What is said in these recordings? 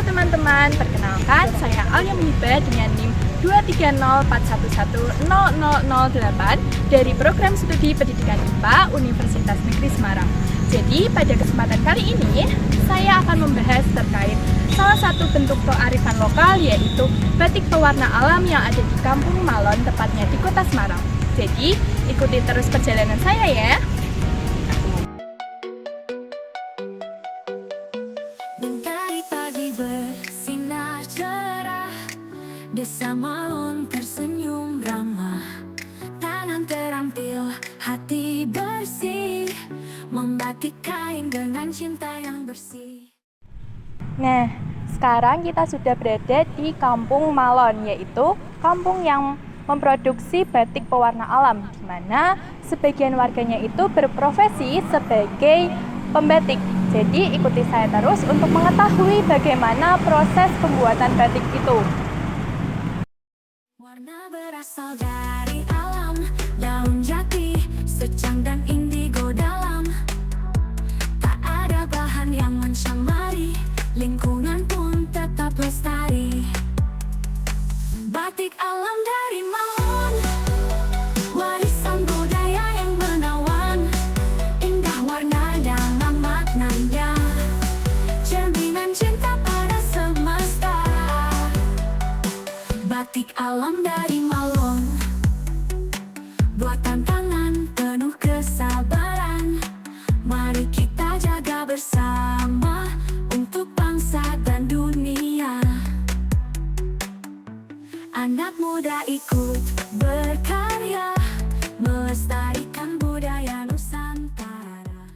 teman-teman, perkenalkan saya Alia Muhibah dengan NIM 23041100008 dari Program Studi Pendidikan IPA Universitas Negeri Semarang. Jadi pada kesempatan kali ini saya akan membahas terkait salah satu bentuk kearifan lokal, yaitu batik pewarna alam yang ada di Kampung Malon, tepatnya di Kota Semarang. Jadi ikuti terus perjalanan saya ya. Desa Malon tersenyum ramah, tangan terampil, hati bersih, membatik kain dengan cinta yang bersih. Nah, sekarang kita sudah berada di Kampung Malon, yaitu kampung yang memproduksi batik pewarna alam, di mana sebagian warganya itu berprofesi sebagai pembatik. Jadi ikuti saya terus untuk mengetahui bagaimana proses pembuatan batik itu. Warna berasal dari alam, daun jati, secang dan indigo dalam. Tak ada bahan yang mencemari, lingkungan pun tetap lestari. Batik alam dari Malon, warisan budaya yang menawan. Indah warna dalam maknanya, cerminan cinta pada semesta. Batik alam dari Malon, buatan tangan penuh kesabaran. Mari kita jaga bersama untuk bangsa dan dunia. Anak muda ikut berkarya, melestarikan budaya Nusantara.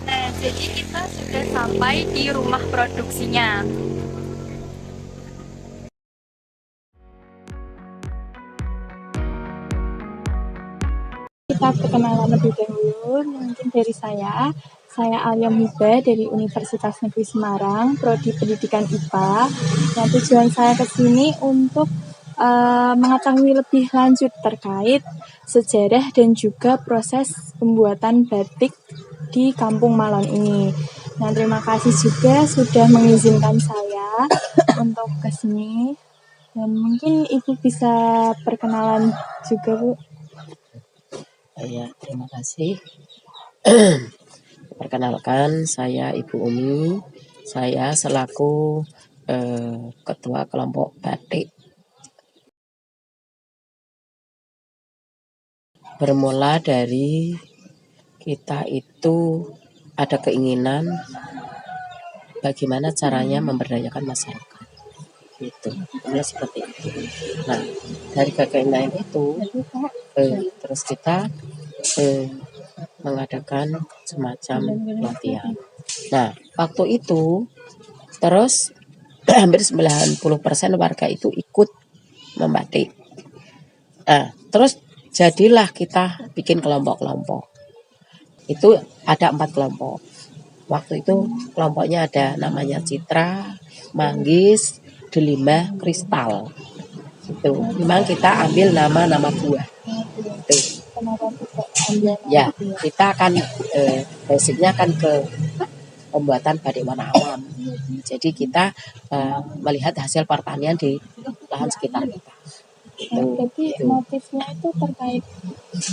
Nah, jadi kita sudah sampai di rumah produksinya. Kita perkenalan lebih dahulu, mungkin dari saya Alia Muhibah dari Universitas Negeri Semarang, Prodi Pendidikan IPA. Nah, tujuan saya ke sini untuk mengetahui lebih lanjut terkait sejarah dan juga proses pembuatan batik di Kampung Malon ini. Nah, terima kasih juga sudah mengizinkan saya untuk ke sini. Dan mungkin Ibu bisa perkenalan juga, Bu. Ya, terima kasih. Perkenalkan, saya Ibu Umi. Saya selaku Ketua Kelompok Batik. Bermula dari kita itu ada keinginan bagaimana caranya memberdayakan masyarakat. Itu, seperti itu. Nah, dari keinginan itu, terus kita mengadakan semacam pelatihan. Nah, waktu itu terus hampir 90% warga itu ikut membatik. Nah, terus jadilah kita bikin kelompok-kelompok. Itu ada 4 kelompok. Waktu itu kelompoknya ada namanya Citra, Manggis, Delima, Kristal. Itu memang kita ambil nama-nama buah. Itu. Ya, kita akan basicnya kan ke pembuatan batik warna alam. Jadi kita melihat hasil pertanian di lahan sekitar kita. Jadi motifnya itu terkait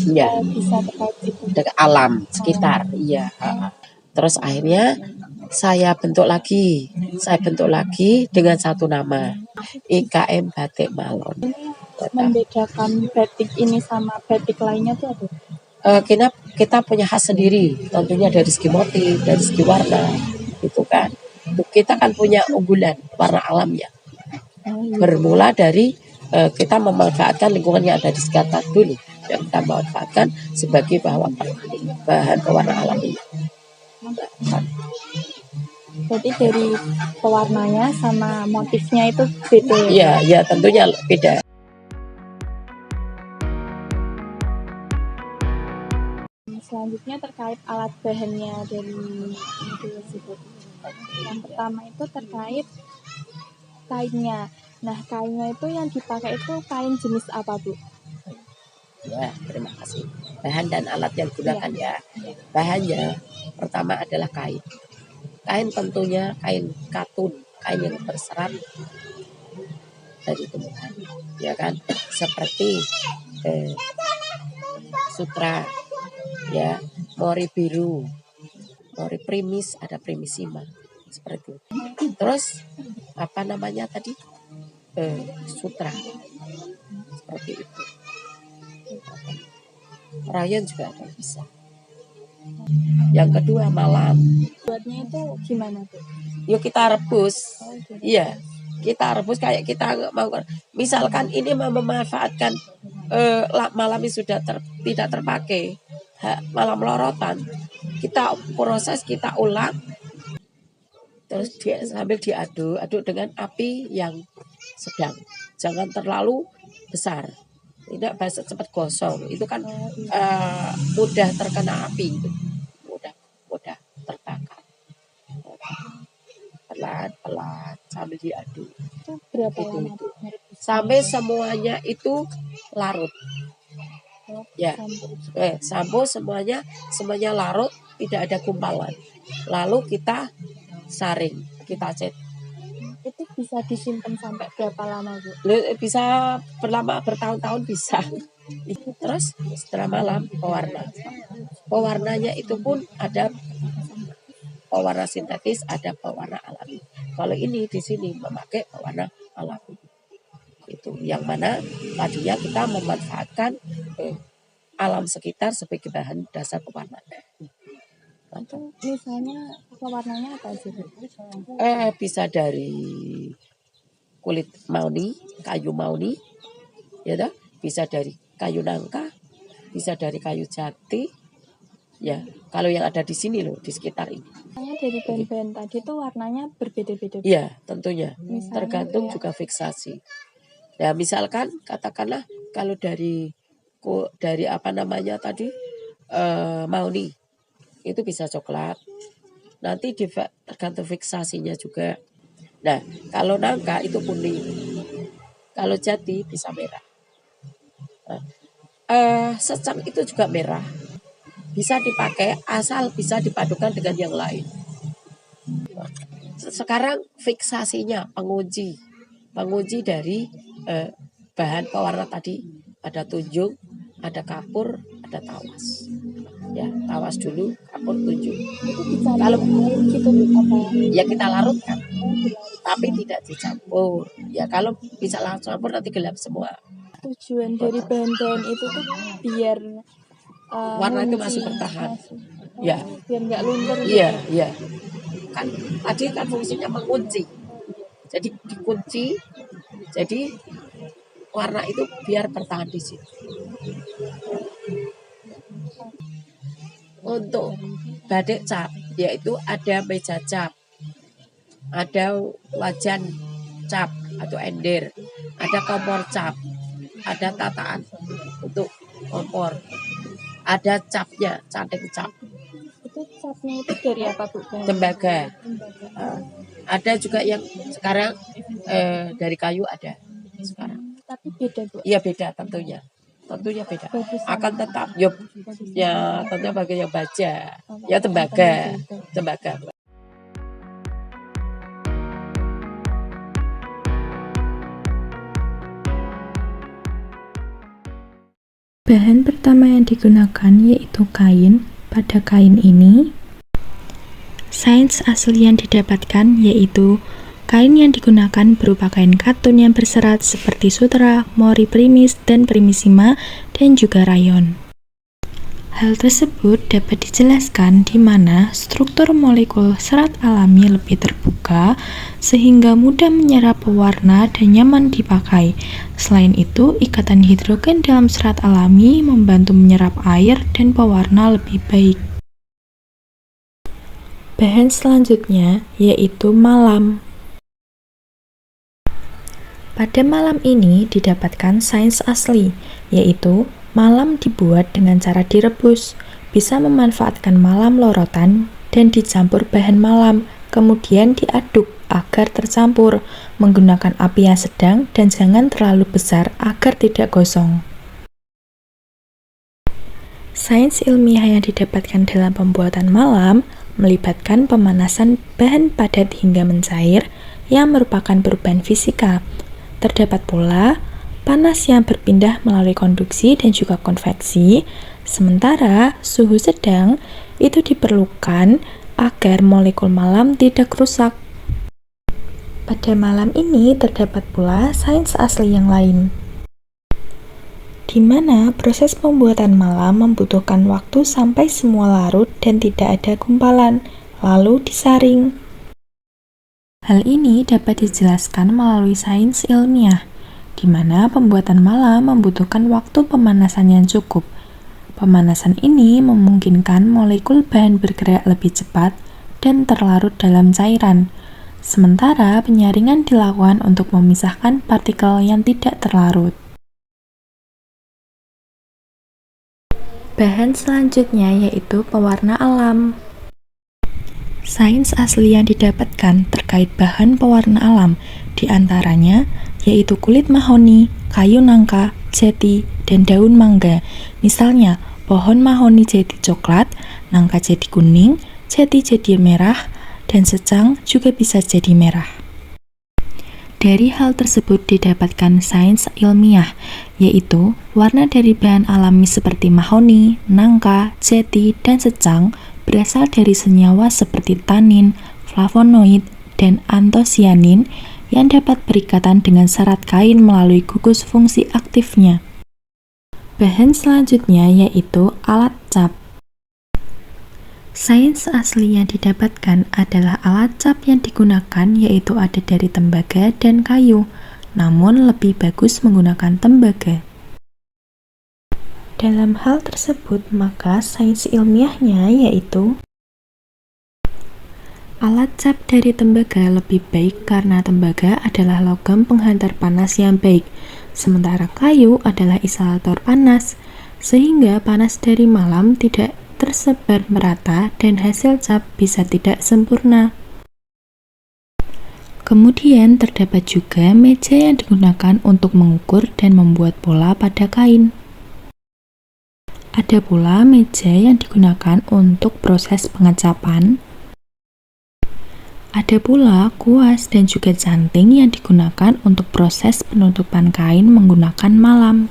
ya, bisa terkait itu dengan alam sekitar. Iya. Terus akhirnya saya bentuk lagi dengan satu nama, IKM Batik Malon. Membedakan batik ini sama batik lainnya tuh apa? Kita punya khas sendiri, tentunya dari segi motif, dari segi warna, gitu kan. Kita kan punya unggulan warna alamnya. Bermula dari kita memanfaatkan lingkungan yang ada di sekitar dulu, yang kita manfaatkan sebagai bahan pewarna alami. Jadi dari pewarnanya sama motifnya itu beda. Iya, tentunya beda. Selanjutnya terkait alat bahannya dari itu. Yang pertama itu terkait kainnya. Nah, kainnya itu yang dipakai itu kain jenis apa, Bu? Ya, terima kasih. Bahan dan alat yang digunakan ya. Bahannya pertama adalah kain. Kain tentunya kain katun, kain yang berserat dari tumbuhan, ya kan, seperti sutra, ya, mori biru, mori primis, ada primisima, seperti itu. Terus apa namanya tadi, sutra, seperti itu. Rayon juga ada, bisa. Yang kedua malam. Buatnya itu gimana tuh? Yuk kita rebus. Oh, gitu. Iya, kita rebus kayak kita mau. Misalkan ini memanfaatkan malam ini sudah tidak terpakai, malam lorotan, kita proses, kita ulang, terus sambil diaduk dengan api yang sedang, jangan terlalu besar, tidak bisa cepat gosong, itu kan mudah terkena api, mudah terbakar. Pelan-pelan sambil diaduk. Itu berapa Itu. lama tuh? Sampai semuanya itu larut. Ya, sampo semuanya larut, tidak ada gumpalan. Lalu kita saring, kita cet. Itu bisa disimpan sampai berapa lama, Bu? Bisa bertahun-tahun bisa. Terus setelah malam pewarna. Pewarnanya itu pun ada pewarna sintetis, ada pewarna alami. Kalau ini di sini memakai pewarna alami. Itu yang mana tadinya kita memanfaatkan alam sekitar sebagai bahan dasar pewarna. Itu misalnya pewarnanya apa sih? Bisa dari kulit mauni, kayu mauni, ya dah. Bisa dari kayu nangka, bisa dari kayu jati. Ya, kalau yang ada di sini loh, di sekitar ini. Misalnya dari bahan-bahan tadi tuh warnanya berbeda-beda. Iya, tentunya. Misalnya Tergantung kayak juga fiksasi. Ya, misalkan katakanlah kalau dari apa namanya tadi, mauni, itu bisa coklat. Nanti tergantung fiksasinya juga. Nah, kalau nangka itu kuning. Kalau jati bisa merah. Secang itu juga merah. Bisa dipakai asal bisa dipadukan dengan yang lain. Sekarang fiksasinya penguji dari bahan pewarna tadi, ada tunjung, ada kapur, ada tawas. Ya, tawas dulu, kapur, tunjung. itu bisa Kalau air gitu apa? ya kita larutkan, tapi tidak dicampur. Ya kalau bisa langsung campur nanti gelap semua. Tujuan dari bahan-bahan itu tuh biar Warna itu masih bertahan. Ya. Biar nggak luntur. Iya, iya. Kan tadi kan fungsinya mengunci. Jadi dikunci, jadi warna itu biar bertahan di situ. Untuk batik cap, yaitu ada meja cap, ada wajan cap atau ember, ada kompor cap, ada tataan untuk kompor, ada capnya, cantik cap. Itu capnya itu dari apa, Bu? Tembaga. Ada juga yang sekarang dari kayu ada sekarang. Tapi beda, Bu. Iya beda tentunya beda. Bagus. Akan tetap ya tentunya bagi yang baja, ya tembaga. Bahan pertama yang digunakan yaitu kain. Pada kain ini, sains asli yang didapatkan yaitu kain yang digunakan berupa kain katun yang berserat seperti sutra, mori primis, dan primisima, dan juga rayon. Hal tersebut dapat dijelaskan di mana struktur molekul serat alami lebih terbuka sehingga mudah menyerap pewarna dan nyaman dipakai. Selain itu, ikatan hidrogen dalam serat alami membantu menyerap air dan pewarna lebih baik. Bahan selanjutnya yaitu malam. Pada malam ini didapatkan sains asli, yaitu malam dibuat dengan cara direbus, bisa memanfaatkan malam lorotan dan dicampur bahan malam, kemudian diaduk agar tercampur, menggunakan api yang sedang dan jangan terlalu besar agar tidak gosong. Sains ilmiah yang didapatkan dalam pembuatan malam melibatkan pemanasan bahan padat hingga mencair yang merupakan perubahan fisika. Terdapat pula panas yang berpindah melalui konduksi dan juga konveksi, sementara suhu sedang itu diperlukan agar molekul malam tidak rusak. Pada malam ini terdapat pula sains asli yang lain, di mana proses pembuatan malam membutuhkan waktu sampai semua larut dan tidak ada gumpalan, lalu disaring. Hal ini dapat dijelaskan melalui sains ilmiah, di mana pembuatan malam membutuhkan waktu pemanasan yang cukup. Pemanasan ini memungkinkan molekul bahan bergerak lebih cepat dan terlarut dalam cairan, sementara penyaringan dilakukan untuk memisahkan partikel yang tidak terlarut. Bahan selanjutnya yaitu pewarna alam. Sains asli yang didapatkan terkait bahan pewarna alam diantaranya yaitu kulit mahoni, kayu nangka, jati, dan daun mangga. Misalnya, pohon mahoni jadi coklat, nangka jadi kuning, jati jadi merah, dan secang juga bisa jadi merah. Dari hal tersebut didapatkan sains ilmiah, yaitu warna dari bahan alami seperti mahoni, nangka, jati, dan secang berasal dari senyawa seperti tanin, flavonoid, dan antosianin yang dapat berikatan dengan serat kain melalui gugus fungsi aktifnya. Bahan selanjutnya yaitu alat cap. Sains asli yang didapatkan adalah alat cap yang digunakan yaitu ada dari tembaga dan kayu, namun lebih bagus menggunakan tembaga. Dalam hal tersebut, maka sains ilmiahnya yaitu alat cap dari tembaga lebih baik karena tembaga adalah logam penghantar panas yang baik, sementara kayu adalah isolator panas, sehingga panas dari malam tidak tersebar merata dan hasil cap bisa tidak sempurna. Kemudian terdapat juga meja yang digunakan untuk mengukur dan membuat pola pada kain. Ada pula meja yang digunakan untuk proses pengecapan. Ada pula kuas dan juga canting yang digunakan untuk proses penutupan kain menggunakan malam.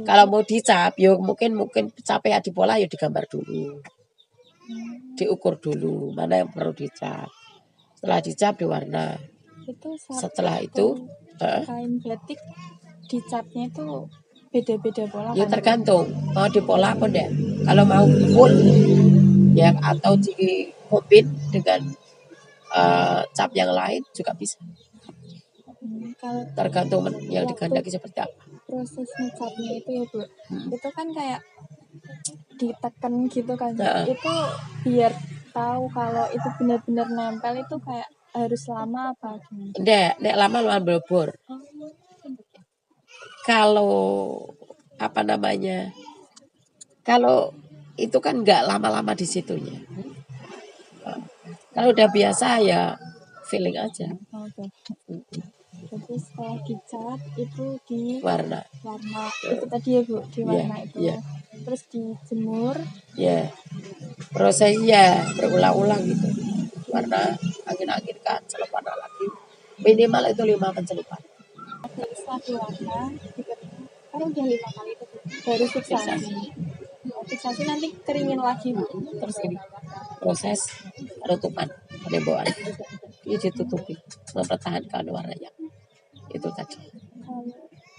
Kalau mau dicap, yo mungkin capek di pola ya digambar dulu, diukur dulu mana yang perlu dicap. Setelah dicap diwarna. Setelah itu kain batik dicapnya itu beda-beda pola. Ya tergantung mau di pola apa enggak. Kalau mau full ya atau dikombin dengan cap yang lain juga bisa. Kalau Tergantung yang digandaki seperti apa. Proses ngecapnya itu ya Bu, itu kan kayak ditekan gitu kan, itu biar tahu kalau itu benar-benar nempel itu kayak harus lama apa gimana? Nek lama luar blebor. Kalau apa namanya? Kalau itu kan nggak lama-lama di situnya. Kalau udah biasa ya feeling aja. Oke. Jadi setelah dicat itu di Warna itu tadi ya Bu, di warna itu. Yeah. Terus dijemur. Ya. Prosesnya berulang-ulang gitu. Warna angin-anginkan, celup warna lagi. Minimal itu 5 pencelupan. Setelah diwarna, kan udah 5 kali itu baru fiksasi. Fiksasi nanti keringin lagi Bu. Terus ini proses penutupan penemboan. Ini ditutupi mempertahankan warnanya. Itu tadi.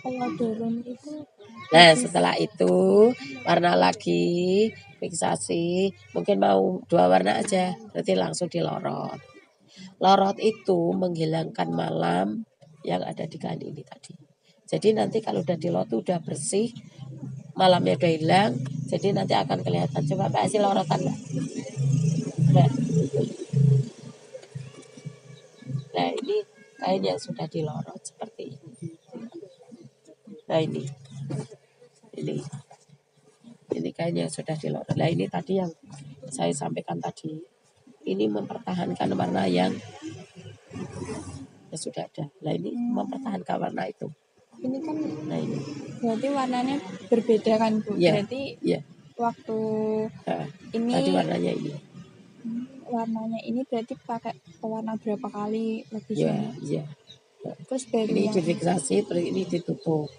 Peladoran itu. Nah setelah itu warna lagi fiksasi, mungkin mau 2 warna aja, berarti langsung dilorot. Lorot itu menghilangkan malam yang ada di kain ini tadi. Jadi nanti kalau udah dilorot udah bersih, malamnya udah hilang, jadi nanti akan kelihatan. Coba Mbak kasih lorotan Mbak. Nah ini kain yang sudah dilorot seperti ini. Nah ini kain yang sudah dilorot. Nah ini tadi yang saya sampaikan tadi. Ini mempertahankan warna yang sudah ada. Nah ini mempertahankan warna itu. Ini kan nah ini Berarti warnanya berbeda kan Bu? Iya, Berarti iya. waktu Nah, ini tadi warnanya ini berarti pakai pewarna berapa kali iya, lebihnya? iya. Terus baru Ini yang difiksasi, terus ini ditutup.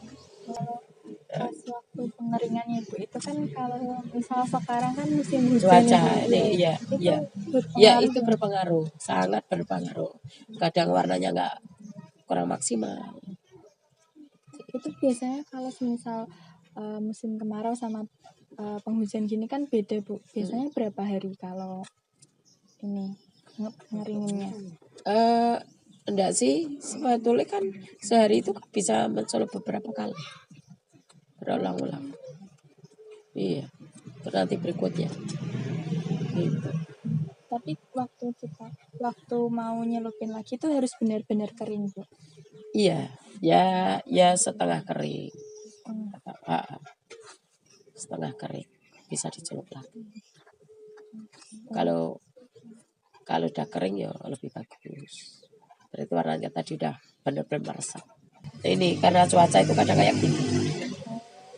pas waktu pengeringan ya Bu, itu kan kalau misal sekarang kan musim hujan Cuaca ya Bu, ini, iya, itu iya. Ya, berpengaruh itu nggak? berpengaruh, sangat berpengaruh. Kadang warnanya nggak kurang maksimal. Itu biasanya kalau misal musim kemarau sama penghujan gini kan beda Bu. Biasanya berapa hari kalau ini ngeringinnya? Enggak sih, sebetulnya kan sehari itu bisa mencolok beberapa kali, berulang-ulang. Iya, terus nanti berikutnya. Gitu. Tapi waktu mau nyelupin lagi itu harus benar-benar kering Bu. Iya, ya setengah kering. Setengah kering bisa dicelup lagi. Kalau udah kering ya lebih bagus. Berarti warnanya tadi udah benar-benar meresap. Ini karena cuaca itu kadang kayak gini.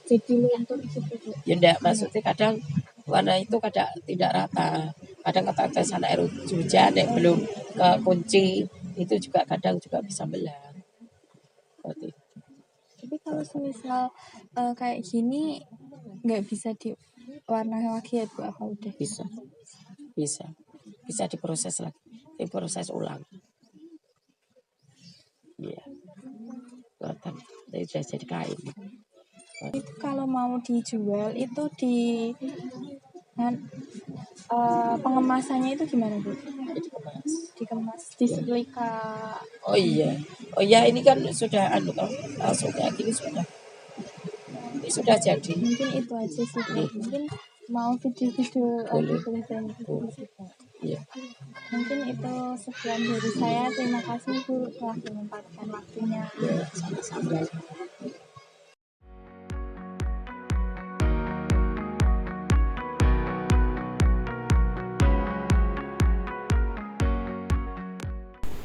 Jadi luntur gitu Bu. Ya enggak, maksudnya kadang warna itu kadang tidak rata. Kadang ketetesan air hujan yang belum ke kunci itu juga kadang juga bisa belang. Seperti itu. Tapi kalau misal kayak gini nggak bisa diwarna lagi ya Bu, apa udah? Bisa diproses lagi, diproses ulang. Iya. Buatan dari jadi kain. Itu kalau mau dijual itu pengemasannya itu gimana Bu? Dikemas di silika. Oh iya, ini kan sudah langsung kayak gini sudah. Ini sudah jadi. Mungkin itu aja sih Bu. Mungkin mau video-video lagi boleh banyak juga. Iya. Mungkin itu sekian dari saya. Terima kasih Bu telah menyempatkan waktunya. Ya, sama-sama.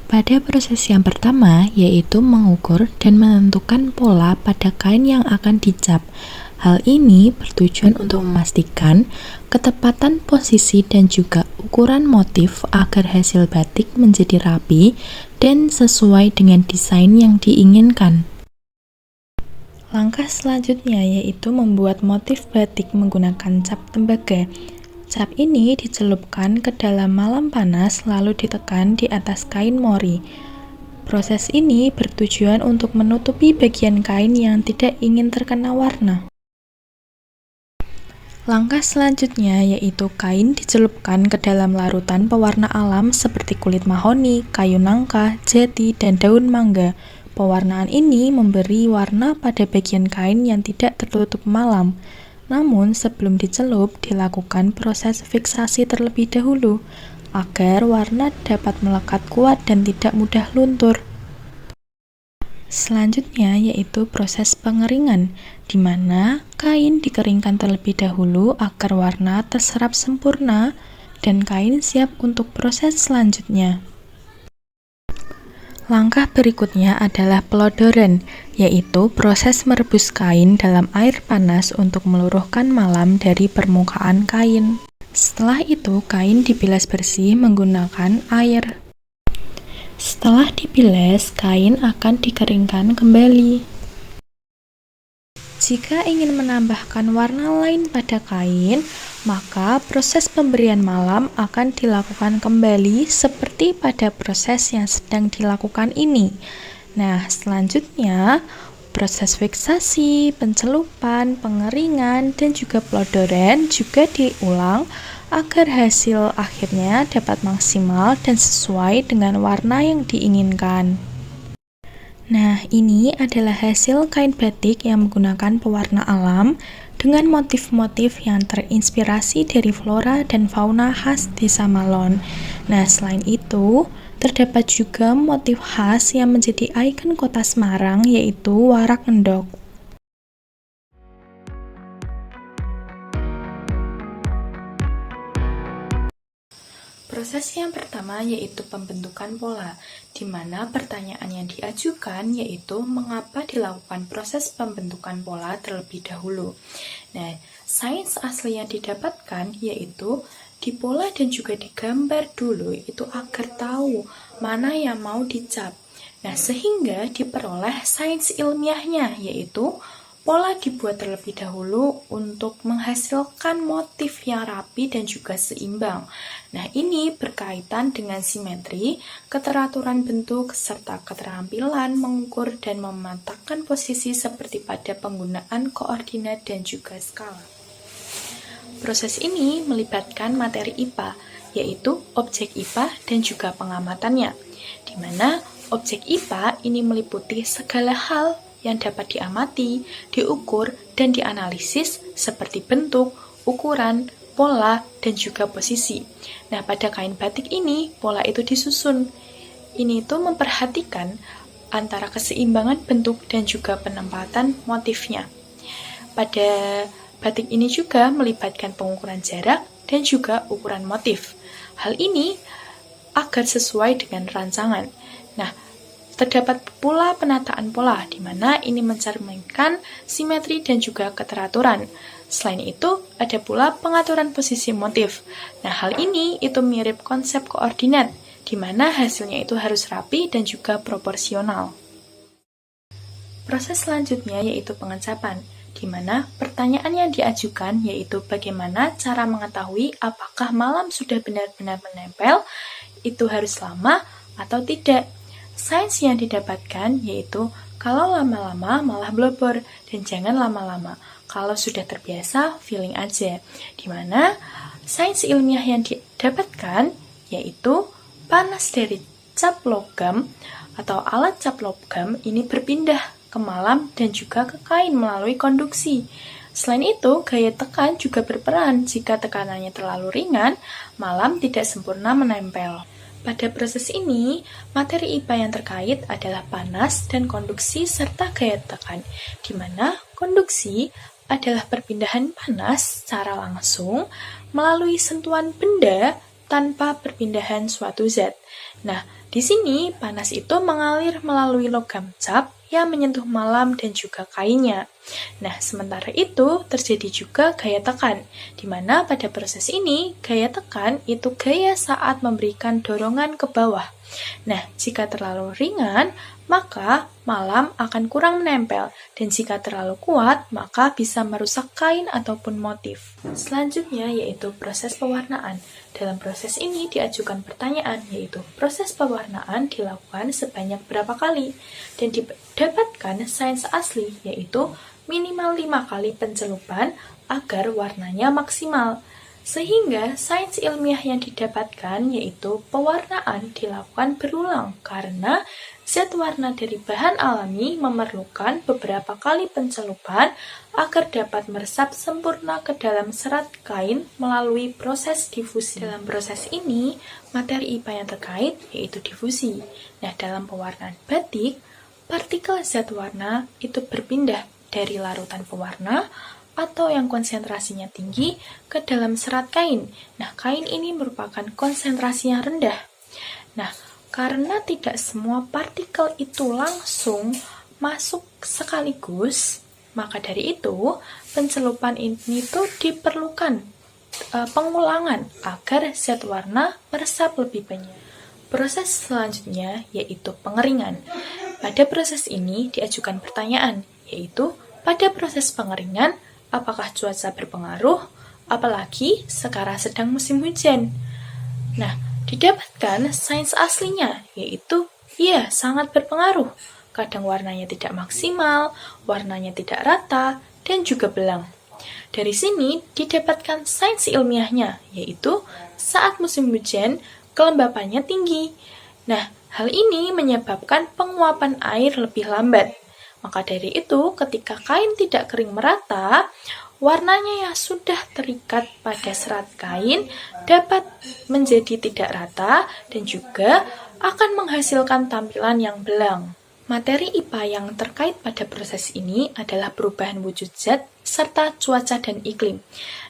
Pada proses yang pertama, yaitu mengukur dan menentukan pola pada kain yang akan dicap. Hal ini bertujuan untuk memastikan ketepatan posisi dan juga ukuran motif agar hasil batik menjadi rapi dan sesuai dengan desain yang diinginkan. Langkah selanjutnya yaitu membuat motif batik menggunakan cap tembaga. Cap ini dicelupkan ke dalam malam panas lalu ditekan di atas kain mori. Proses ini bertujuan untuk menutupi bagian kain yang tidak ingin terkena warna. Langkah selanjutnya yaitu kain dicelupkan ke dalam larutan pewarna alam seperti kulit mahoni, kayu nangka, jati, dan daun mangga. Pewarnaan ini memberi warna pada bagian kain yang tidak tertutup malam. Namun sebelum dicelup dilakukan proses fiksasi terlebih dahulu agar warna dapat melekat kuat dan tidak mudah luntur. Selanjutnya yaitu proses pengeringan, di mana kain dikeringkan terlebih dahulu agar warna terserap sempurna dan kain siap untuk proses selanjutnya. Langkah berikutnya adalah pelodoran, yaitu proses merebus kain dalam air panas untuk meluruhkan malam dari permukaan kain. Setelah itu, kain dibilas bersih menggunakan air. Setelah dibilas, kain akan dikeringkan kembali. Jika ingin menambahkan warna lain pada kain, maka proses pemberian malam akan dilakukan kembali seperti pada proses yang sedang dilakukan ini. Nah, selanjutnya proses fiksasi, pencelupan, pengeringan, dan juga pelodoran juga diulang agar hasil akhirnya dapat maksimal dan sesuai dengan warna yang diinginkan. Nah, ini adalah hasil kain batik yang menggunakan pewarna alam dengan motif-motif yang terinspirasi dari flora dan fauna khas Desa Malon. Nah, selain itu, terdapat juga motif khas yang menjadi ikon kota Semarang, yaitu warak ngendok. Proses yang pertama yaitu pembentukan pola, di mana pertanyaan yang diajukan yaitu mengapa dilakukan proses pembentukan pola terlebih dahulu. Nah, sains asli yang didapatkan yaitu di pola dan juga digambar dulu itu agar tahu mana yang mau dicap. Nah, sehingga diperoleh sains ilmiahnya yaitu pola dibuat terlebih dahulu untuk menghasilkan motif yang rapi dan juga seimbang. Nah, ini berkaitan dengan simetri, keteraturan bentuk, serta keterampilan mengukur dan memantapkan posisi seperti pada penggunaan koordinat dan juga skala. Proses ini melibatkan materi IPA, yaitu objek IPA dan juga pengamatannya, di mana objek IPA ini meliputi segala hal yang dapat diamati, diukur, dan dianalisis seperti bentuk, ukuran, pola, dan juga posisi. Nah, pada kain batik ini, pola itu disusun. Ini itu memperhatikan antara keseimbangan bentuk dan juga penempatan motifnya. Pada batik ini juga melibatkan pengukuran jarak dan juga ukuran motif. Hal ini agar sesuai dengan rancangan. Nah, terdapat pula penataan pola, di mana ini mencerminkan simetri dan juga keteraturan. Selain itu, ada pula pengaturan posisi motif. Nah, hal ini itu mirip konsep koordinat, di mana hasilnya itu harus rapi dan juga proporsional. Proses selanjutnya yaitu pengecapan, di mana pertanyaan yang diajukan yaitu bagaimana cara mengetahui apakah malam sudah benar-benar menempel, itu harus lama atau tidak. Sains yang didapatkan yaitu kalau lama-lama malah blobor dan jangan lama-lama. Kalau sudah terbiasa, feeling aja. Dimana sains ilmiah yang didapatkan yaitu panas dari cap logam atau alat cap logam ini berpindah ke malam dan juga ke kain melalui konduksi. Selain itu, gaya tekan juga berperan. Jika tekanannya terlalu ringan, malam tidak sempurna menempel. Pada proses ini, materi IPA yang terkait adalah panas dan konduksi serta gaya tekan, di mana konduksi adalah perpindahan panas secara langsung melalui sentuhan benda tanpa perpindahan suatu zat. Nah, di sini panas itu mengalir melalui logam cap yang menyentuh malam dan juga kainnya. Nah, sementara itu terjadi juga gaya tekan, di mana pada proses ini gaya tekan itu gaya saat memberikan dorongan ke bawah. Nah, jika terlalu ringan, maka malam akan kurang menempel, dan jika terlalu kuat, maka bisa merusak kain ataupun motif. Selanjutnya yaitu proses pewarnaan. Dalam proses ini diajukan pertanyaan, yaitu proses pewarnaan dilakukan sebanyak berapa kali, dan didapatkan sains asli, yaitu minimal 5 kali pencelupan agar warnanya maksimal. Sehingga sains ilmiah yang didapatkan yaitu pewarnaan dilakukan berulang karena zat warna dari bahan alami memerlukan beberapa kali pencelupan agar dapat meresap sempurna ke dalam serat kain melalui proses difusi. Dalam proses ini, materi IPA yang terkait yaitu difusi. Nah, dalam pewarnaan batik, partikel zat warna itu berpindah dari larutan pewarna atau yang konsentrasinya tinggi ke dalam serat kain. Nah, kain ini merupakan konsentrasi yang rendah. Nah, karena tidak semua partikel itu langsung masuk sekaligus, maka dari itu pencelupan ini tuh diperlukan pengulangan agar zat warna meresap lebih banyak. Proses selanjutnya yaitu pengeringan. Pada proses ini diajukan pertanyaan, yaitu pada proses pengeringan apakah cuaca berpengaruh, apalagi sekarang sedang musim hujan. Nah, didapatkan sains aslinya, yaitu ya sangat berpengaruh. Kadang warnanya tidak maksimal, warnanya tidak rata, dan juga belang. Dari sini didapatkan sains ilmiahnya, yaitu saat musim hujan, kelembapannya tinggi. Nah, hal ini menyebabkan penguapan air lebih lambat. Maka dari itu, ketika kain tidak kering merata, warnanya yang sudah terikat pada serat kain dapat menjadi tidak rata dan juga akan menghasilkan tampilan yang belang. Materi IPA yang terkait pada proses ini adalah perubahan wujud zat serta cuaca dan iklim.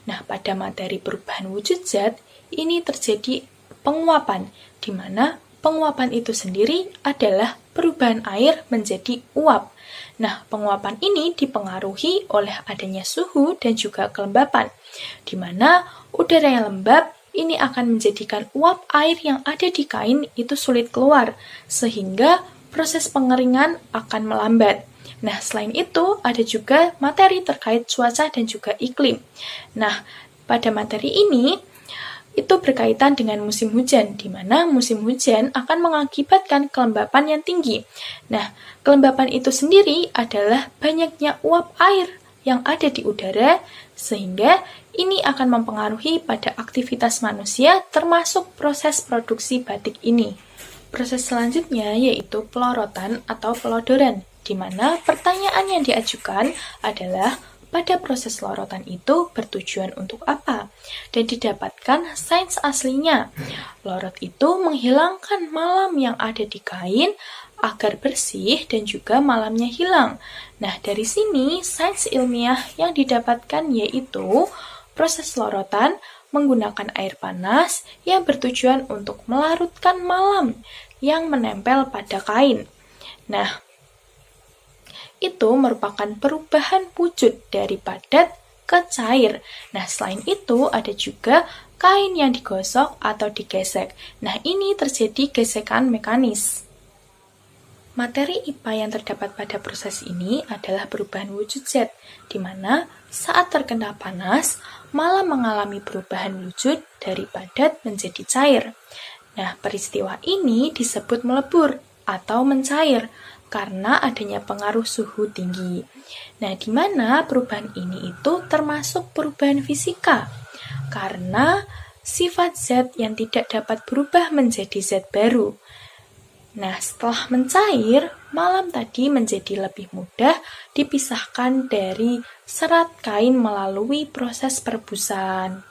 Nah, pada materi perubahan wujud zat, ini terjadi penguapan, di mana penguapan itu sendiri adalah perubahan air menjadi uap. Nah, penguapan ini dipengaruhi oleh adanya suhu dan juga kelembapan, di mana udara yang lembab ini akan menjadikan uap air yang ada di kain itu sulit keluar, sehingga proses pengeringan akan melambat. Nah, selain itu ada juga materi terkait cuaca dan juga iklim. Nah, pada materi ini itu berkaitan dengan musim hujan, di mana musim hujan akan mengakibatkan kelembapan yang tinggi. Nah, kelembapan itu sendiri adalah banyaknya uap air yang ada di udara, sehingga ini akan mempengaruhi pada aktivitas manusia termasuk proses produksi batik ini. Proses selanjutnya yaitu pelorotan atau pelodoran, di mana pertanyaan yang diajukan adalah pada proses lorotan itu bertujuan untuk apa? Dan didapatkan sains aslinya. Lorot itu menghilangkan malam yang ada di kain agar bersih dan juga malamnya hilang. Nah, dari sini sains ilmiah yang didapatkan yaitu proses lorotan menggunakan air panas yang bertujuan untuk melarutkan malam yang menempel pada kain. Nah, itu merupakan perubahan wujud dari padat ke cair. Nah, selain itu ada juga kain yang digosok atau digesek. Nah, ini terjadi gesekan mekanis. Materi IPA yang terdapat pada proses ini adalah perubahan wujud zat, di mana saat terkena panas, malam mengalami perubahan wujud dari padat menjadi cair. Nah, peristiwa ini disebut melebur atau mencair, karena adanya pengaruh suhu tinggi. Nah, di mana perubahan ini itu termasuk perubahan fisika, karena sifat zat yang tidak dapat berubah menjadi zat baru. Nah, setelah mencair, malam tadi menjadi lebih mudah dipisahkan dari serat kain melalui proses perebusan.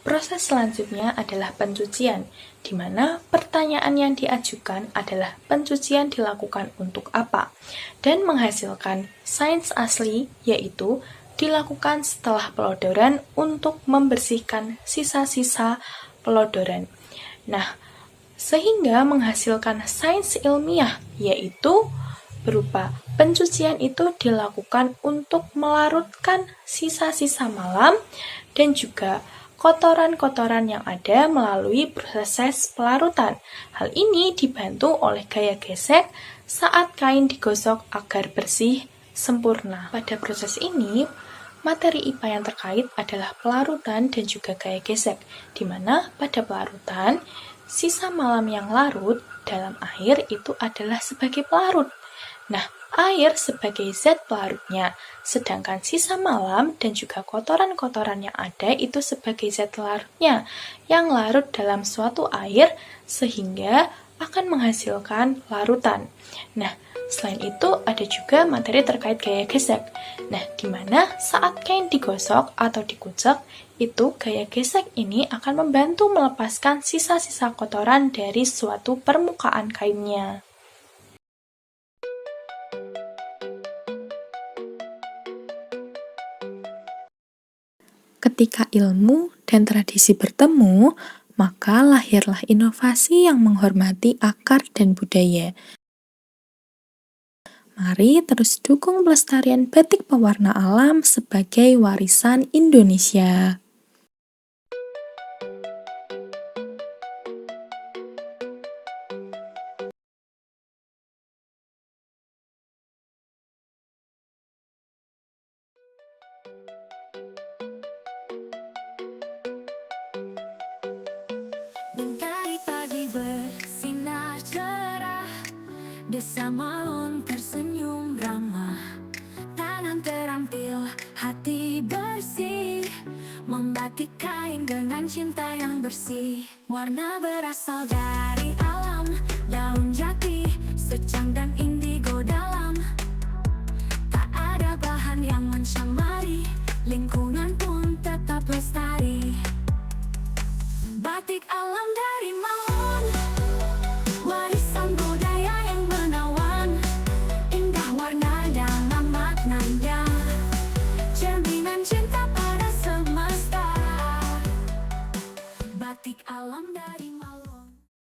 Proses selanjutnya adalah pencucian, di mana pertanyaan yang diajukan adalah pencucian dilakukan untuk apa, dan menghasilkan sains asli, yaitu dilakukan setelah pelodoran untuk membersihkan sisa-sisa pelodoran. Nah, sehingga menghasilkan sains ilmiah, yaitu berupa pencucian itu dilakukan untuk melarutkan sisa-sisa malam dan juga kotoran-kotoran yang ada melalui proses pelarutan. Hal ini dibantu oleh gaya gesek saat kain digosok agar bersih sempurna. Pada proses ini, materi IPA yang terkait adalah pelarutan dan juga gaya gesek, di mana pada pelarutan, sisa malam yang larut dalam air itu adalah sebagai pelarut. Nah, air sebagai zat pelarutnya, sedangkan sisa malam dan juga kotoran-kotoran yang ada itu sebagai zat larutnya, yang larut dalam suatu air sehingga akan menghasilkan larutan. Nah, selain itu ada juga materi terkait gaya gesek. Nah, di mana saat kain digosok atau dikucek, itu gaya gesek ini akan membantu melepaskan sisa-sisa kotoran dari suatu permukaan kainnya. Ketika ilmu dan tradisi bertemu, maka lahirlah inovasi yang menghormati akar dan budaya. Mari terus dukung pelestarian batik pewarna alam sebagai warisan Indonesia. Mentari pagi bersinar cerah, desa Malun tersenyum ramah. Tangan terampil, hati bersih, membatik kain dengan cinta yang bersih. Warna berasal dari alam, daun jati, secang dan indigo dalam. Tak ada bahan yang mencemari, lingkungan pun tetap lestari. Batik alam dari Malun, warisan budaya yang menawan. Indah warna dalam maknanya, cerminan cinta pada semesta. batik alam dari Maluku.